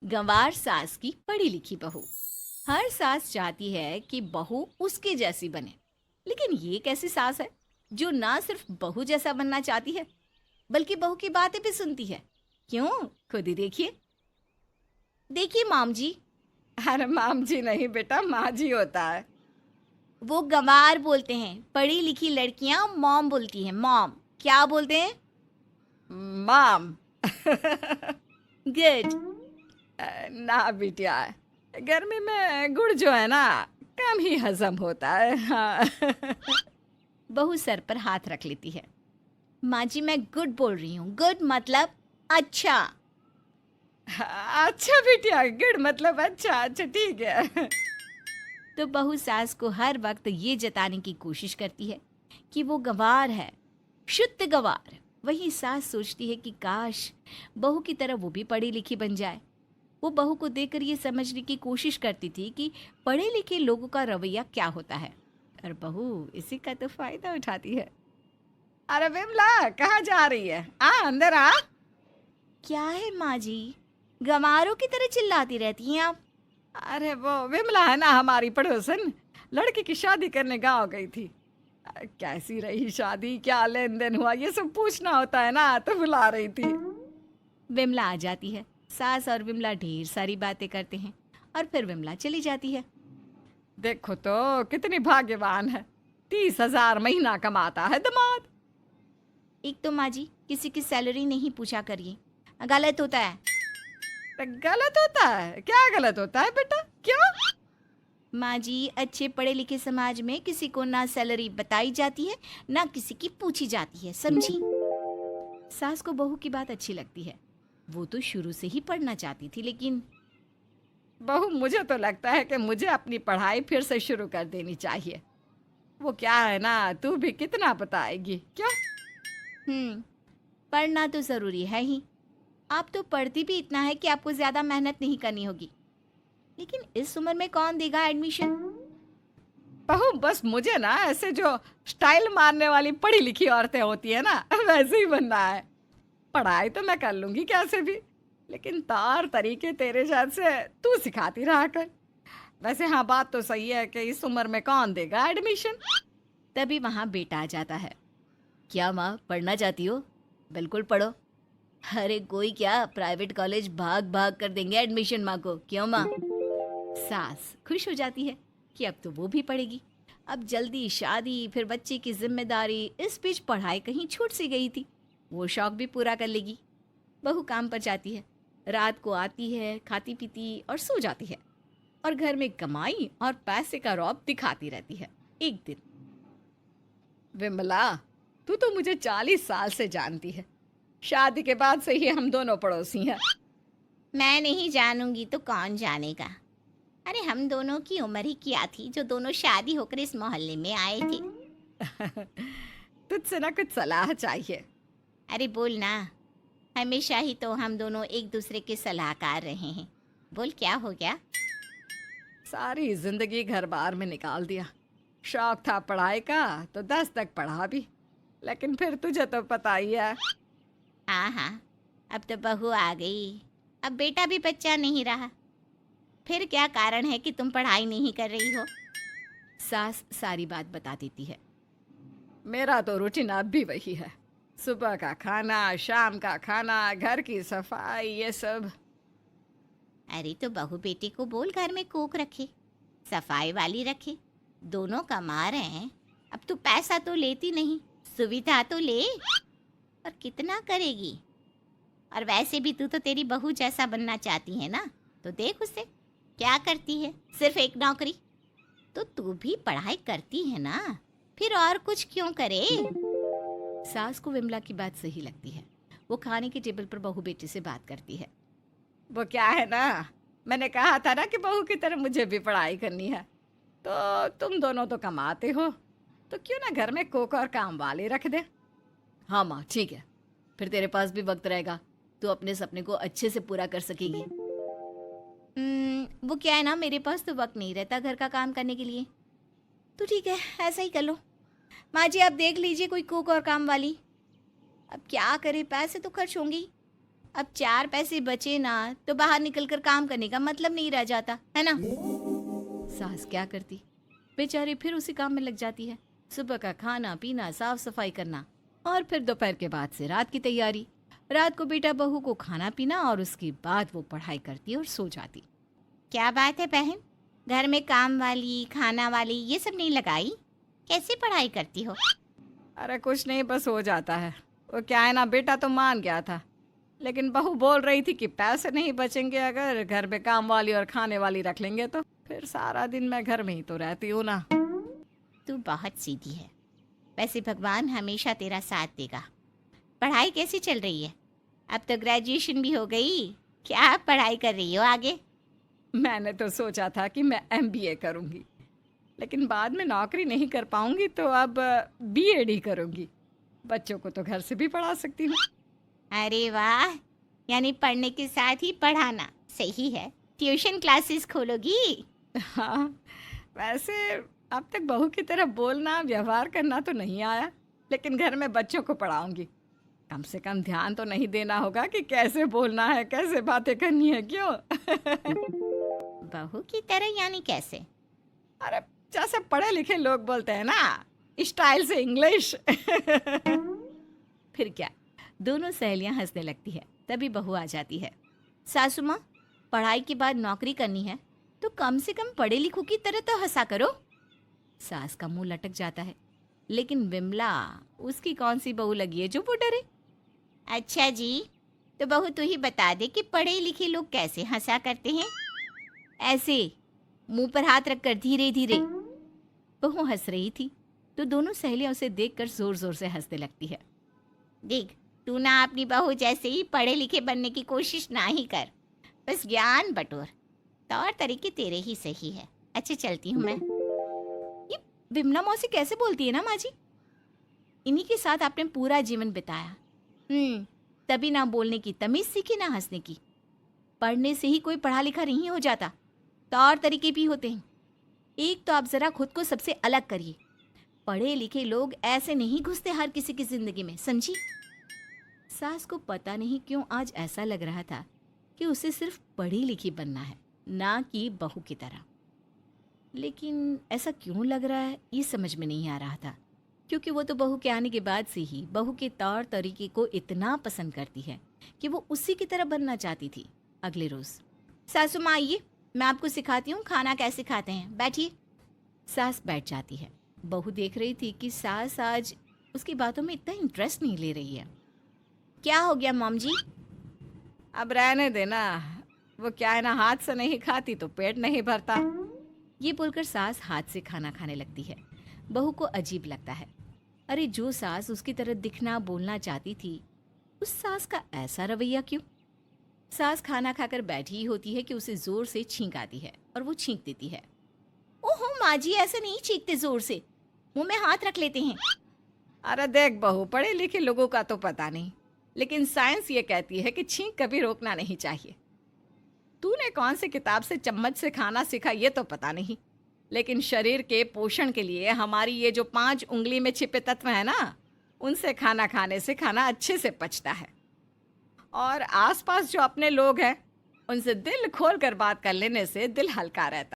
गंवार सास की पढ़ी लिखी बहू। हर सास चाहती है कि बहू उसके जैसी बने, लेकिन ये कैसी सास है जो ना सिर्फ बहू जैसा बनना चाहती है बल्कि बहू की बातें भी सुनती है। क्यों? खुद ही देखिए। देखिए माम जी। अरे माम जी नहीं बेटा, माँ जी होता है। वो गंवार बोलते हैं, पढ़ी लिखी लड़कियां मॉम बोलती हैं। मॉम क्या बोलते हैं? माम। गुड। ना बिटिया, गर्मी में गुड़ जो है ना, कम ही हजम होता है। हाँ। बहू सर पर हाथ रख लेती है। माँ जी मैं गुड बोल रही हूँ। गुड मतलब अच्छा। अच्छा बिटिया, गुड़ मतलब अच्छा। अच्छा ठीक है। तो बहू सास को हर वक्त ये जताने की कोशिश करती है कि वो गंवार है, शुद्ध गंवार। वही सास सोचती है कि काश बहू की तरह वो भी पढ़ी लिखी बन जाए। वो बहू को देखकर ये समझने की कोशिश करती थी कि पढ़े लिखे लोगों का रवैया क्या होता है, और बहू इसी का तो फायदा उठाती है। अरे विमला, कहाँ जा रही है? अंदर आ। क्या है माँ जी, गंवारों की तरह चिल्लाती रहती हैं आप? अरे वो विमला है ना, हमारी पड़ोसन, लड़की की शादी करने गाँव गई थी। कैसी रही शादी, क्या लेन देन हुआ, ये सब पूछना होता है ना, तो बुला रही थी। विमला आ जाती है। सास और विमला ढेर सारी बातें करते हैं और फिर विमला चली जाती है। देखो तो कितनी भाग्यवान है, 30,000 महीना कमाता है दामाद। एक तो माँ जी किसी की सैलरी नहीं पूछा करिए, गलत होता है। तो गलत होता है? क्या गलत होता है बेटा, क्यों? माँ जी अच्छे पढ़े लिखे समाज में किसी को ना सैलरी बताई जाती है ना किसी की पूछी जाती है, समझी? सास को बहू की बात अच्छी लगती है। वो तो शुरू से ही पढ़ना चाहती थी, लेकिन बहू, मुझे तो लगता है कि मुझे अपनी पढ़ाई फिर से शुरू कर देनी चाहिए। वो क्या है ना, तू भी कितना बताएगी क्या? पढ़ना तो ज़रूरी है ही। आप तो पढ़ती भी इतना है कि आपको ज़्यादा मेहनत नहीं करनी होगी। लेकिन इस उम्र में कौन देगा एडमिशन? बहू बस मुझे ना ऐसे जो स्टाइल मारने वाली पढ़ी लिखी औरतें होती है ना, वैसे ही बनना है। पढ़ाई तो मैं कर लूंगी कैसे भी, लेकिन तौर तरीके तेरे जैसे तू सिखाती रहा कर। वैसे हाँ, बात तो सही है कि इस उम्र में कौन देगा एडमिशन। तभी वहाँ बेटा आ जाता है। क्या माँ, पढ़ना चाहती हो? बिल्कुल पढ़ो। अरे कोई क्या प्राइवेट कॉलेज भाग भाग कर देंगे एडमिशन माँ को, क्यों माँ? सास खुश हो जाती है कि अब तो वो भी पढ़ेगी। अब जल्दी शादी, फिर बच्चे की जिम्मेदारी, इस बीच पढ़ाई कहीं छूट सी गई थी, वो शौक भी पूरा कर लेगी। बहू काम पर जाती है, रात को आती है, खाती पीती और सो जाती है, और घर में कमाई और पैसे का रौब दिखाती रहती है। एक दिन विमला, तू तो मुझे 40 साल से जानती है। शादी के बाद से ही हम दोनों पड़ोसी हैं। मैं नहीं जानूंगी तो कौन जानेगा? अरे हम दोनों की उम्र ही क्या थी जो दोनों शादी होकर इस मोहल्ले में आए थे। तुझसे ना कुछ सलाह चाहिए। अरे बोल ना, हमेशा ही तो हम दोनों एक दूसरे के सलाहकार रहे हैं। बोल क्या हो गया? सारी जिंदगी घर बार में निकाल दिया। शौक था पढ़ाई का तो 10 तक पढ़ा भी, लेकिन फिर तुझे तो पता ही है। हाँ हाँ, अब तो बहू आ गई, अब बेटा भी बच्चा नहीं रहा। फिर क्या कारण है कि तुम पढ़ाई नहीं कर रही हो? सास सारी बात बता देती है। मेरा तो रूटीन अब भी वही है, सुबह का खाना, शाम का खाना, घर की सफाई, ये सब। अरे तो बहू बेटे को बोल घर में कुक रखे, सफाई वाली रखे, दोनों कमा रहे हैं। अब तू पैसा तो लेती नहीं, सुविधा तो ले। और कितना करेगी? और वैसे भी तू तो तेरी बहू जैसा बनना चाहती है ना, तो देख उसे क्या करती है, सिर्फ एक नौकरी। तो तू भी पढ़ाई करती है ना, फिर और कुछ क्यों करे? सास को विमला की बात सही लगती है। वो खाने के टेबल पर बहू बेटे से बात करती है। वो क्या है ना, मैंने कहा था ना कि बहू की तरह मुझे भी पढ़ाई करनी है। तो तुम दोनों तो कमाते हो, तो क्यों ना घर में कुक और काम वाले रख दे। हाँ माँ ठीक है, फिर तेरे पास भी वक्त रहेगा, तू अपने सपने को अच्छे से पूरा कर सकेगी। वो क्या है ना, मेरे पास तो वक्त नहीं रहता घर का काम करने के लिए। तो ठीक है, ऐसा ही कर लो। माँ जी आप देख लीजिए कोई कुक और काम वाली। अब क्या करे, पैसे तो खर्च होंगे ही। अब 4 पैसे बचे ना तो बाहर निकलकर काम करने का मतलब नहीं रह जाता, है ना? सास क्या करती, बेचारी फिर उसी काम में लग जाती है। सुबह का खाना पीना, साफ सफाई करना और फिर दोपहर के बाद से रात की तैयारी। रात को बेटा बहू को खाना पीना और उसके बाद वो पढ़ाई करती और सो जाती। क्या बात है बहन, घर में काम वाली खाना वाली ये सब नहीं लगाई? कैसे पढ़ाई करती हो? अरे कुछ नहीं, बस हो जाता है। वो क्या है ना, बेटा तो मान गया था, लेकिन बहू बोल रही थी कि पैसे नहीं बचेंगे अगर घर में काम वाली और खाने वाली रख लेंगे, तो फिर सारा दिन मैं घर में ही तो रहती हूँ ना। तू बहुत सीधी है। वैसे भगवान हमेशा तेरा साथ देगा। पढ़ाई कैसी चल रही है? अब तो ग्रेजुएशन भी हो गई, क्या पढ़ाई कर रही हो आगे? मैंने तो सोचा था कि मैं एमबीए करूँगी, लेकिन बाद में नौकरी नहीं कर पाऊँगी तो अब बीएड ही करूँगी। बच्चों को तो घर से भी पढ़ा सकती हूँ। अरे वाह, यानी पढ़ने के साथ ही पढ़ाना, सही है। ट्यूशन क्लासेस खोलोगी? हाँ, वैसे अब तक बहू की तरह बोलना व्यवहार करना तो नहीं आया, लेकिन घर में बच्चों को पढ़ाऊंगी। कम से कम ध्यान तो नहीं देना होगा कि कैसे बोलना है, कैसे बातें करनी है, क्यों? बहू की तरह यानी कैसे? अरे जैसे पढ़े लिखे लोग बोलते हैं ना, स्टाइल से इंग्लिश। फिर क्या, दोनों सहेलियां हंसने लगती है। तभी बहू आ जाती है। सासू माँ, पढ़ाई के बाद नौकरी करनी है तो कम से कम पढ़े लिखों की तरह तो हंसा करो। सास का मुंह लटक जाता है, लेकिन विमला, उसकी कौन सी बहू लगी है जो वो डरे? अच्छा जी, तो बहू तू ही बता दे कि पढ़े लिखे लोग कैसे हंसा करते हैं? ऐसे मुंह पर हाथ रखकर धीरे धीरे। बहू हंस रही थी तो दोनों सहेलियां उसे देखकर जोर जोर से हंसने लगती है। देख, तू ना अपनी बहू जैसे ही पढ़े लिखे बनने की कोशिश ना ही कर, बस ज्ञान बटोर। तौर तरीके तेरे ही सही है। अच्छा चलती हूँ मैं। ये विमला मौसी कैसे बोलती है ना माँ जी? इन्हीं के साथ आपने पूरा जीवन बिताया। तभी ना बोलने की तमीज सीखी ना हंसने की। पढ़ने से ही कोई पढ़ा लिखा नहीं हो जाता, तौर तरीके भी होते हैं। एक तो आप जरा खुद को सबसे अलग करिए। पढ़े लिखे लोग ऐसे नहीं घुसते हर किसी की जिंदगी में, समझी? सास को पता नहीं क्यों आज ऐसा लग रहा था कि उसे सिर्फ पढ़ी लिखी बनना है, ना कि बहू की तरह। लेकिन ऐसा क्यों लग रहा है ये समझ में नहीं आ रहा था, क्योंकि वो तो बहू के आने के बाद से ही बहू के तौर तरीके को इतना पसंद करती है कि वो उसी की तरह बनना चाहती थी। अगले रोज, सासू माँ आइए, मैं आपको सिखाती हूँ खाना कैसे खाते हैं, बैठिए। सास बैठ जाती है। बहू देख रही थी कि सास आज उसकी बातों में इतना इंटरेस्ट नहीं ले रही है। क्या हो गया मॉम जी? अब रहने देना, वो क्या है ना, हाथ से नहीं खाती तो पेट नहीं भरता। ये बोलकर सास हाथ से खाना खाने लगती है। बहू को अजीब लगता है। अरे जो सास उसकी तरह दिखना बोलना चाहती थी, उस सास का ऐसा रवैया क्यों? सास खाना खाकर बैठी ही होती है कि उसे जोर से छींक आती है और वो छींक देती है। ओहो माँ जी, ऐसे नहीं छींकते जोर से, मुंह में हाथ रख लेते हैं। अरे देख बहू, पढ़े लिखे लोगों का तो पता नहीं, लेकिन साइंस ये कहती है कि छींक कभी रोकना नहीं चाहिए। तूने कौन सी किताब से चम्मच से खाना सीखा ये तो पता नहीं, लेकिन शरीर के पोषण के लिए हमारी ये जो 5 उंगली में छिपे तत्व है ना, उनसे खाना खाने से खाना अच्छे से पचता है। और आसपास जो अपने लोग हैं उनसे दिल खोल कर बात कर लेने से दिल हल्का रहता है।